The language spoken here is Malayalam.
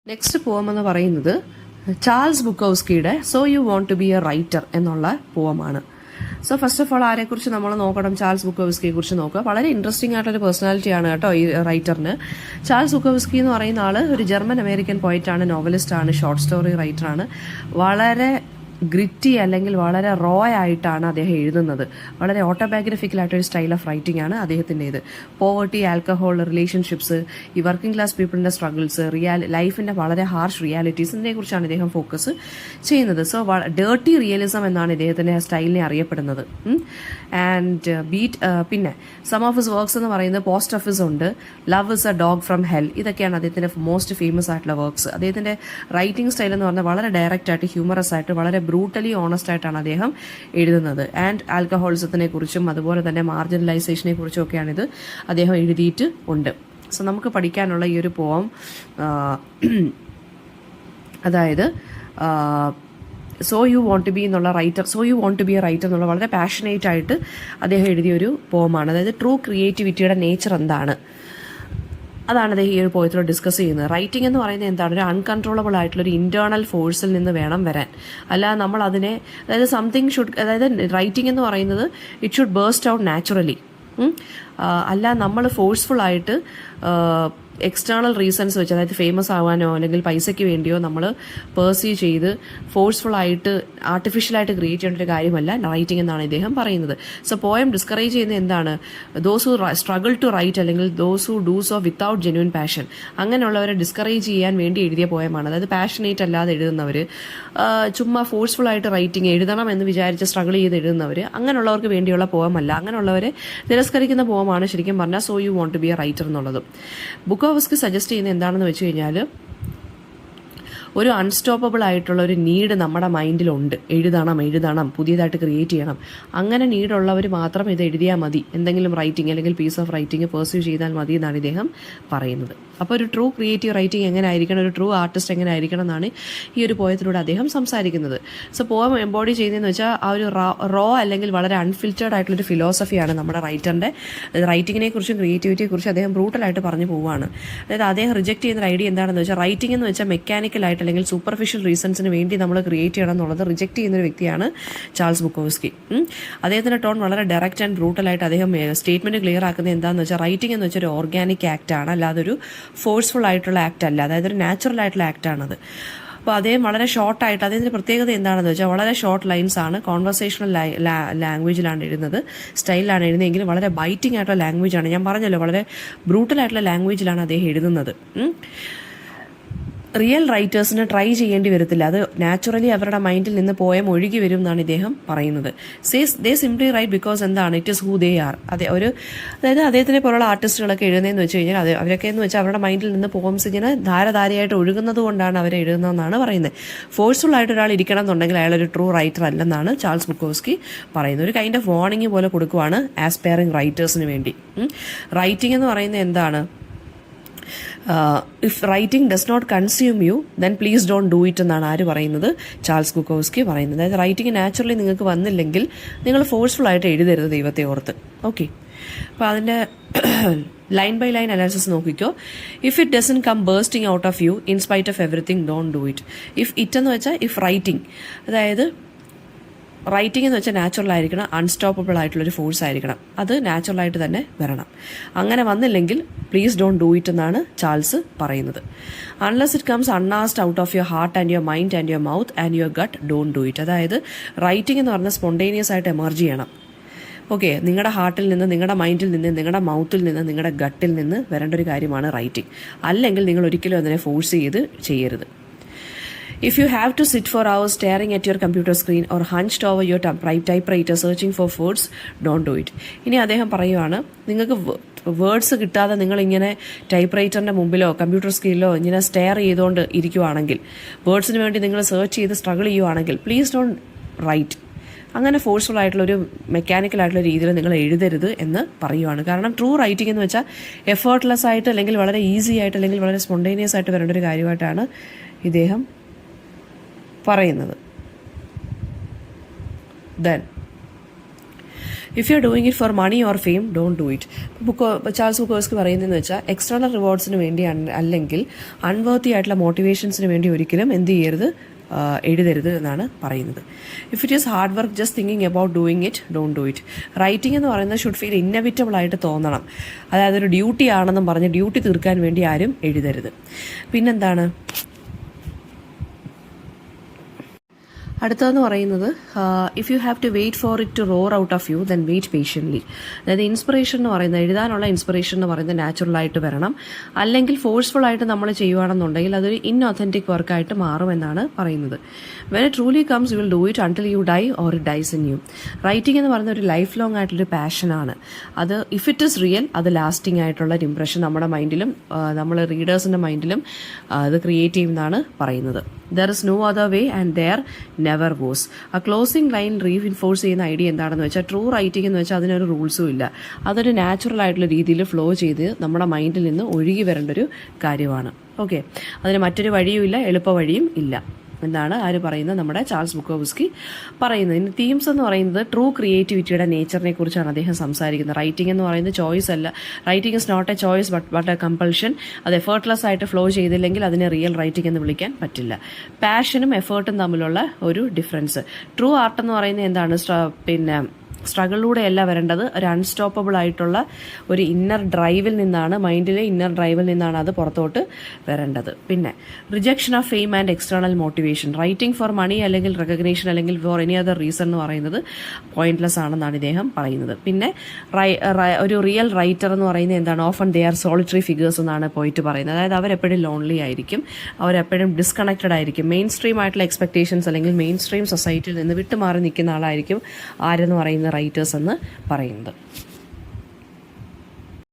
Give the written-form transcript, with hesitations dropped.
നെക്സ്റ്റ് പോം എന്ന് പറയുന്നത് ചാൾസ് ബുക്കോവ്സ്കിയുടെ so you want to be a writer എന്നുള്ള പോമാണ്. സോ ഫസ്റ്റ് ഓഫ് ഓൾ ആരെക്കുറിച്ച് നമ്മൾ നോക്കണം, ചാൾസ് ബുക്കോവ്സ്കിയെ കുറിച്ച് നോക്കുക. വളരെ ഇൻട്രസ്റ്റിംഗ് ആയിട്ടൊരു പേഴ്സണാലിറ്റിയാണ് കേട്ടോ ഈ റൈറ്ററിന്. ചാൾസ് ബുക്കോവ്സ്കി എന്ന് പറയുന്ന ആള് ഒരു ജർമ്മൻ അമേരിക്കൻ പോയിറ്റാണ്, നോവലിസ്റ്റാണ്, ഷോർട്ട് സ്റ്റോറി റൈറ്ററാണ്. വളരെ ഗ്രിറ്റി അല്ലെങ്കിൽ വളരെ റോ ആയിട്ടാണ് അദ്ദേഹം എഴുതുന്നത്. വളരെ ഓട്ടോബയോഗ്രഫിക്കലായിട്ടൊരു സ്റ്റൈൽ ഓഫ് റൈറ്റിംഗ് ആണ് അദ്ദേഹത്തിൻ്റെത്. പോവർട്ടി, ആൽക്കഹോൾ, റിലേഷൻഷിപ്സ്, ഈ വർക്കിംഗ് ക്ലാസ് പീപ്പിളിൻ്റെ സ്ട്രഗിൾസ്, ലൈഫിൻ്റെ വളരെ ഹാർഷ് റിയാലിറ്റീസ്, ഇതിനെക്കുറിച്ചാണ് ഇദ്ദേഹം ഫോക്കസ് ചെയ്യുന്നത്. സോ ഡേർട്ടി റിയലിസം എന്നാണ് ഇദ്ദേഹത്തിൻ്റെ സ്റ്റൈലിനെ അറിയപ്പെടുന്നത്. ആൻഡ് പിന്നെ സം ഓഫ് ഹിസ് വർക്ക്സ് എന്ന് പറയുന്നത് പോസ്റ്റ് ഓഫീസ് ഉണ്ട്, love is a dog from hell, ഇതൊക്കെയാണ് അദ്ദേഹത്തിൻ്റെ മോസ്റ്റ് ഫേമസ് ആയിട്ടുള്ള വർക്ക്സ്. അദ്ദേഹത്തിൻ്റെ റൈറ്റിംഗ് സ്റ്റൈൽ എന്ന് പറഞ്ഞാൽ വളരെ ഡയറക്റ്റ് ആയിട്ട്, ഹ്യൂമറസ് ആയിട്ട്, വളരെ ബ്രൂട്ടലി ഓണസ്റ്റ് ആയിട്ടാണ് അദ്ദേഹം എഴുതുന്നത്. ആൻഡ് ആൽക്കഹോളിസത്തിനെ കുറിച്ചും അതുപോലെ തന്നെ മാർജിനലൈസേഷനെ കുറിച്ചും ഒക്കെയാണ് ഇത് അദ്ദേഹം എഴുതിയിട്ട് ഉണ്ട്. സോ നമുക്ക് പഠിക്കാനുള്ള ഈ ഒരു പോം അതായത് so you want to be എന്നുള്ള writer, so you want to be a writer എന്നുള്ള വളരെ പാഷനേറ്റ് ആയിട്ട് അദ്ദേഹം എഴുതിയൊരു പോമാണ്. അതായത് ട്രൂ ക്രിയേറ്റിവിറ്റിയുടെ നേച്ചർ എന്താണ്, അതാണ് അദ്ദേഹം ഈ ഒരു പോയത്തിലൂടെ ഡിസ്കസ് ചെയ്യുന്നത്. റൈറ്റിംഗ് എന്ന് പറയുന്നത് എന്താണ്, ഒരു അൺകൺട്രോളബിൾ ആയിട്ടുള്ള ഒരു ഇന്റേണൽ ഫോഴ്സിൽ നിന്ന് വേണം വരാൻ. അല്ല നമ്മൾ അതിനെ, അതായത് സംതിങ് ഷുഡ്, അതായത് റൈറ്റിംഗ് എന്ന് പറയുന്നത് it should burst out naturally. അല്ല നമ്മൾ ഫോഴ്സ്ഫുൾ ആയിട്ട് എക്സ്റ്റേണൽ റീസൺസ് വെച്ച്, അതായത് ഫേമസ് ആവാനോ അല്ലെങ്കിൽ പൈസയ്ക്ക് വേണ്ടിയോ നമ്മൾ പേഴ്സീവ് ചെയ്ത് ഫോഴ്സ്ഫുൾ ആയിട്ട് ആർട്ടിഫിഷ്യലായിട്ട് ക്രിയേറ്റ് ചെയ്യേണ്ട ഒരു കാര്യമല്ല റൈറ്റിംഗ് എന്നാണ് ഇദ്ദേഹം പറയുന്നത്. സോ പോയം ഡിസ്കറേജ് ചെയ്യുന്നത് എന്താണ്, those who struggle to write അല്ലെങ്കിൽ those who do so without genuine passion, അങ്ങനെയുള്ളവരെ ഡിസ്കറേജ് ചെയ്യാൻ വേണ്ടി എഴുതിയ പോയമാണ്. അതായത് പാഷനേറ്റ് അല്ലാതെ എഴുതുന്നവർ, ചുമ്മാ ഫോഴ്സ്ഫുൾ ആയിട്ട് റൈറ്റിംഗ് എഴുതണം എന്ന് വിചാരിച്ച് സ്ട്രഗിൾ ചെയ്ത് എഴുതുന്നവർ, അങ്ങനെയുള്ളവർക്ക് വേണ്ടിയുള്ള പോയമല്ല. അങ്ങനെയുള്ളവരെ തിരസ്കരിക്കുന്ന പോയമാണ് ശരിക്കും പറഞ്ഞാൽ so you want to be a writer എന്നുള്ളത്. ബുക്കോവ്സ്കി സജസ്റ്റ് ചെയ്യുന്നത് എന്താണെന്ന് വെച്ച് കഴിഞ്ഞാൽ, ഒരു അൺസ്റ്റോപ്പബിൾ ആയിട്ടുള്ള ഒരു നീഡ് നമ്മുടെ മൈൻഡിലുണ്ട്, എഴുതണം, പുതിയതായിട്ട് ക്രിയേറ്റ് ചെയ്യണം. അങ്ങനെ നീഡുള്ളവർ മാത്രം ഇത് എഴുതിയാൽ മതി, എന്തെങ്കിലും റൈറ്റിംഗ് അല്ലെങ്കിൽ പീസ് ഓഫ് റൈറ്റിംഗ് പെർസ്യൂ ചെയ്താൽ മതി എന്നാണ് ഇദ്ദേഹം പറയുന്നത്. അപ്പോൾ ഒരു ട്രൂ ക്രിയേറ്റീവ് റൈറ്റിംഗ് എങ്ങനെ ആയിരിക്കണം, ഒരു ട്രൂ ആർട്ടിസ്റ്റ് എങ്ങനെ ആയിരിക്കണം എന്നാണ് ഈ ഒരു പോയത്തിലൂടെ അദ്ദേഹം സംസാരിക്കുന്നത്. സോ പോയം എംബോഡി ചെയ്യുന്നതെന്ന് വെച്ചാൽ ആ ഒരു റോ അല്ലെങ്കിൽ വളരെ അൺഫിൽറ്റേർഡ് ആയിട്ടുള്ളൊരു ഫിലോസഫിയാണ് നമ്മുടെ റൈറ്ററിൻ്റെ. റൈറ്റിങ്ങിനെ കുറിച്ചും ക്രിയേറ്റിവിറ്റിയെ കുറിച്ചും അദ്ദേഹം ബ്രൂട്ടലായിട്ട് പറഞ്ഞു പോവുകയാണ്. അതായത് അദ്ദേഹം റിജക്ട് ചെയ്യുന്ന ഐഡിയ എന്താണെന്ന് വെച്ചാൽ, റൈറ്റിംഗ് എന്ന് വെച്ചാൽ മെക്കാനിക്കലായിട്ട് അല്ലെങ്കിൽ സൂപ്പർഫിഷ്യൽ റീസൺസിന് വേണ്ടി നമ്മൾ ക്രിയേറ്റ് ചെയ്യണം എന്നുള്ളത് റിജക്ട് ചെയ്യുന്നൊരു വ്യക്തിയാണ് ചാൾസ് ബുക്കോവ്സ്കി. അദ്ദേഹത്തിൻ്റെ ടോൺ വളരെ ഡയറക്റ്റ് ആൻഡ് ബ്രൂട്ടലായിട്ട് അദ്ദേഹം സ്റ്റേറ്റ്മെന്റ് ക്ലിയർ ആക്കുന്നത് എന്താണെന്ന് വെച്ചാൽ, റൈറ്റിംഗ് എന്ന് വെച്ചാൽ ഒരു ഓർഗാനിക് ആക്ട് ആണ്, അല്ലാതെ ഒരു ഫോഴ്സ്ഫുൾ ആയിട്ടുള്ള ആക്ട് അല്ല, അതായത് ഒരു നാച്ചുറൽ ആയിട്ടുള്ള ആക്ടാണത്. അപ്പോൾ അദ്ദേഹം വളരെ ഷോർട്ടായിട്ട്, അതിൻ്റെ പ്രത്യേകത എന്താണെന്ന് വെച്ചാൽ വളരെ ഷോർട്ട് ലൈൻസ് ആണ്, കോൺവെർസേഷണൽ ലാംഗ്വേജിലാണ് എഴുതുന്നത്, സ്റ്റൈലിലാണ് എഴുതുന്നതെങ്കിലും വളരെ ബൈറ്റിംഗ് ആയിട്ടുള്ള ലാംഗ്വേജാണ്. ഞാൻ പറഞ്ഞല്ലോ, വളരെ ബ്രൂട്ടലായിട്ടുള്ള ലാംഗ്വേജിലാണ് അദ്ദേഹം എഴുതുന്നത്. റിയൽ റൈറ്റേഴ്സിന് ട്രൈ ചെയ്യേണ്ടി വരത്തില്ല, അത് നാച്ചുറലി അവരുടെ മൈൻഡിൽ നിന്ന് പോയം ഒഴുകി വരും എന്നാണ് ഇദ്ദേഹം പറയുന്നത്. ദേ സിംപ്ലി റൈറ്റ് ബിക്കോസ് എന്താണ്, it is who they are. അതായത് അദ്ദേഹത്തിനെ പോലുള്ള ആർട്ടിസ്റ്റുകളൊക്കെ എഴുതുന്നതെന്ന് വെച്ച് കഴിഞ്ഞാൽ, അവരൊക്കെ എന്ന് വെച്ചാൽ അവരുടെ മൈൻഡിൽ നിന്ന് പോംസ് ഇങ്ങനെ ധാരധാരയായിട്ട് ഒഴുകുന്നത് കൊണ്ടാണ് അവർ എഴുതുന്നതെന്നാണ് പറയുന്നത്. ഫോഴ്സ്ഫുൾ ആയിട്ട് ഒരാൾ ഇരിക്കണം എന്നുണ്ടെങ്കിൽ അയാൾ ഒരു ട്രൂ റൈറ്റർ അല്ലെന്നാണ് ചാൾസ് ബുക്കോവ്സ്കി പറയുന്നത്. ഒരു കൈൻഡ് ഓഫ് വാർണിംഗ് പോലെ കൊടുക്കുവാണ് ആസ്പയറിംഗ് റൈറ്റേഴ്സിന് വേണ്ടി. റൈറ്റിംഗ് എന്ന് പറയുന്നത് എന്താണ്, if writing does not consume you then please don't do it എന്നാണ് ആര് പറയുന്നത്, ചാൾസ് ബുക്കോവ്സ്കി പറയുന്നത്. അതായത് റൈറ്റിംഗ് നാച്ചുറലി നിങ്ങൾക്ക് വന്നില്ലെങ്കിൽ നിങ്ങൾ ഫോഴ്സ്ഫുൾ ആയിട്ട് എഴുതരുത് ദൈവത്തെ ഓർത്ത്. ഓക്കെ, അപ്പോൾ അതിൻ്റെ ലൈൻ ബൈ ലൈൻ അനാലിസിസ് നോക്കിക്കോ. If it doesn't come bursting out of you in spite of everything don't do it. If it എന്ന് വെച്ചാൽ ഇഫ് റൈറ്റിംഗ്, അതായത് റൈറ്റിംഗ് എന്ന് വെച്ചാൽ നാച്ചുറൽ ആയിരിക്കണം, അൺസ്റ്റോപ്പബിൾ ആയിട്ടുള്ളൊരു ഫോഴ്സ് ആയിരിക്കണം, അത് നാച്ചുറലായിട്ട് തന്നെ വരണം. അങ്ങനെ വന്നില്ലെങ്കിൽ പ്ലീസ് ഡോണ്ട് ഡു ഇറ്റ് എന്നാണ് ചാൾസ് പറയുന്നത്. Unless it comes unasked out of your heart and your mind and your mouth and your gut, don't do it. അതായത് റൈറ്റിംഗ് എന്ന് പറഞ്ഞാൽ സ്പോണ്ടേനിയസ് ആയിട്ട് എമർജ് ചെയ്യണം. ഓക്കെ, നിങ്ങളുടെ ഹാർട്ടിൽ നിന്ന്, നിങ്ങളുടെ മൈൻഡിൽ നിന്ന്, നിങ്ങളുടെ മൗത്തിൽ നിന്ന്, നിങ്ങളുടെ ഗട്ടിൽ നിന്ന് വരേണ്ട ഒരു കാര്യമാണ് റൈറ്റിംഗ്. അല്ലെങ്കിൽ നിങ്ങൾ ഒരിക്കലും അതിനെ ഫോഴ്സ് ചെയ്ത് ചെയ്യരുത്. If you have to sit for hours staring at your computer screen or hunched over your typewriter searching for words, don't do it. ഇനി അദ്ദേഹം പറയുവാണ്, നിങ്ങൾക്ക് വേർഡ്സ് കിട്ടാതെ നിങ്ങളിങ്ങനെ ടൈപ്പ് റൈറ്ററിൻ്റെ മുമ്പിലോ കമ്പ്യൂട്ടർ സ്ക്രീനിലോ ഇങ്ങനെ സ്റ്റെയർ ചെയ്തുകൊണ്ട് ഇരിക്കുവാണെങ്കിൽ, വേർഡ്സിന് വേണ്ടി നിങ്ങൾ സെർച്ച് ചെയ്ത് സ്ട്രഗിൾ ചെയ്യുവാണെങ്കിൽ പ്ലീസ് ഡോണ്ട് റൈറ്റ്. അങ്ങനെ ഫോഴ്സ്ഫുൾ ആയിട്ടുള്ളൊരു മെക്കാനിക്കൽ ആയിട്ടുള്ള രീതിയിൽ നിങ്ങൾ എഴുതരുത് എന്ന് പറയുവാണ്. കാരണം ട്രൂ റൈറ്റിംഗ് എന്ന് വെച്ചാൽ എഫേർട്ട്ലെസ് ആയിട്ട് അല്ലെങ്കിൽ വളരെ ഈസി ആയിട്ട് അല്ലെങ്കിൽ വളരെ സ്പോണ്ടേനിയസ് ആയിട്ട് വരേണ്ട ഒരു കാര്യമായിട്ടാണ് ഇദ്ദേഹം പറയുന്നത്. Then if you are doing it for money or fame don't do it. Charles Bukowski പറയുന്നതെന്ന് വെച്ചാൽ എക്സ്റ്റേണൽ റിവാർഡ്സിന് വേണ്ടി അല്ലെങ്കിൽ അൺവർത്തി ആയിട്ടുള്ള മോട്ടിവേഷൻസിന് വേണ്ടി ഒരിക്കലും എന്ത് ചെയ്യരുത്, എഴുതരുത് എന്നാണ് പറയുന്നത്. If it is hard work just thinking about doing it don't do it. Writing എന്ന് പറയുന്നത് ഷുഡ് ഫീൽ ഇന്നവിറ്റബിൾ ആയിട്ട് തോന്നണം. അതായത് ഒരു ഡ്യൂട്ടി ആണെന്നും പറഞ്ഞ് ഡ്യൂട്ടി തീർക്കാൻ വേണ്ടി ആരും എഴുതരുത്. പിന്നെന്താണ് അടുത്തതെന്ന് പറയുന്നത്, if you have to wait for it to roar out of you then wait patiently. അതായത് ഇൻസ്പിറേഷൻ എന്ന് പറയുന്നത്, എഴുതാനുള്ള ഇൻസ്പിറേഷൻ എന്ന് പറയുന്നത് നാച്ചുറലായിട്ട് വരണം. അല്ലെങ്കിൽ ഫോഴ്സ്ഫുൾ ആയിട്ട് നമ്മൾ ചെയ്യുകയാണെന്നുണ്ടെങ്കിൽ അതൊരു ഇൻഒഥൻറ്റിക് വർക്കായിട്ട് മാറുമെന്നാണ് പറയുന്നത്. When it truly comes you will do it until you die or it dies in you. Writing എന്ന് പറയുന്ന ഒരു ലൈഫ് ലോങ് ആയിട്ടുള്ളൊരു പാഷനാണ്. അത് ഇഫ് ഇറ്റ് ഇസ് റിയൽ അത് ലാസ്റ്റിംഗ് ആയിട്ടുള്ള ഒരു ഇംപ്രഷൻ നമ്മുടെ മൈൻഡിലും നമ്മൾ റീഡേഴ്സിൻ്റെ മൈൻഡിലും അത് ക്രിയേറ്റ് ചെയ്യുമെന്നാണ് പറയുന്നത്. There is no other way and there never was. ആ ക്ലോസിംഗ് ലൈൻ റീഇൻഫോഴ്സ് ചെയ്യുന്ന ഐഡിയ എന്താണെന്ന് വെച്ചാൽ, ട്രൂ റൈറ്റിംഗ് എന്ന് വെച്ചാൽ അതിനൊരു റൂൾസും ഇല്ല. അതൊരു നാച്ചുറൽ ആയിട്ടുള്ള രീതിയിൽ ഫ്ലോ ചെയ്ത് നമ്മുടെ മൈൻഡിൽ നിന്ന് ഒഴുകി വരേണ്ട ഒരു കാര്യമാണ്. ഓക്കെ, അതിന് മറ്റൊരു വഴിയും ഇല്ല, എളുപ്പ വഴിയും ഇല്ല എന്നാണ് ആര് പറയുന്നത്, നമ്മുടെ ചാൾസ് ബുക്കോവ്സ്കി പറയുന്നത്. ഇനി തീംസ് എന്ന് പറയുന്നത് ട്രൂ ക്രിയേറ്റിവിറ്റിയുടെ നേച്ചറിനെ കുറിച്ചാണ് അദ്ദേഹം സംസാരിക്കുന്നത്. റൈറ്റിംഗ് എന്ന് പറയുന്നത് ചോയ്സ് അല്ല. Writing is not a choice but a compulsion. അത് എഫേർട്ട്ലെസ് ആയിട്ട് ഫ്ലോ ചെയ്തില്ലെങ്കിൽ അതിനെ റിയൽ റൈറ്റിംഗ് എന്ന് വിളിക്കാൻ പറ്റില്ല. പാഷനും എഫേർട്ടും തമ്മിലുള്ള ഒരു ഡിഫറൻസ്. ട്രൂ ആർട്ട് എന്ന് പറയുന്നത് എന്താണ്, സ്ട്രഗിളിലൂടെയല്ല വരേണ്ടത്, ഒരു അൺസ്റ്റോപ്പബിൾ ആയിട്ടുള്ള ഒരു ഇന്നർ ഡ്രൈവിൽ നിന്നാണ്, മൈൻഡിലെ ഇന്നർ ഡ്രൈവിൽ നിന്നാണ് അത് പുറത്തോട്ട് വരേണ്ടത്. പിന്നെ rejection of fame and external motivation. Writing for money അല്ലെങ്കിൽ റെക്കഗ്നേഷൻ അല്ലെങ്കിൽ ഫോർ എനി അതർ റീസൺ എന്ന് പറയുന്നത് പോയിന്റ്ലെസ് ആണെന്നാണ് ഇദ്ദേഹം പറയുന്നത്. പിന്നെ ഒരു റിയൽ റൈറ്റർ എന്ന് പറയുന്നത് എന്താണ്, often they are solitary figures എന്നാണ് പോയിട്ട് പറയുന്നത്. അതായത് അവരെപ്പോഴും ലോൺലി ആയിരിക്കും, അവരെപ്പോഴും ഡിസ്കണക്റ്റഡ് ആയിരിക്കും. മെയിൻ സ്ട്രീം ആയിട്ടുള്ള എക്സ്പെക്ടേഷൻസ് അല്ലെങ്കിൽ മെയിൻ സ്ട്രീം സൊസൈറ്റിയിൽ നിന്ന് വിട്ടുമാറി നിൽക്കുന്ന ആളായിരിക്കും ആരെന്ന് പറയുന്ന റൈറ്റേഴ്സ് എന്ന് പറയുന്നത്.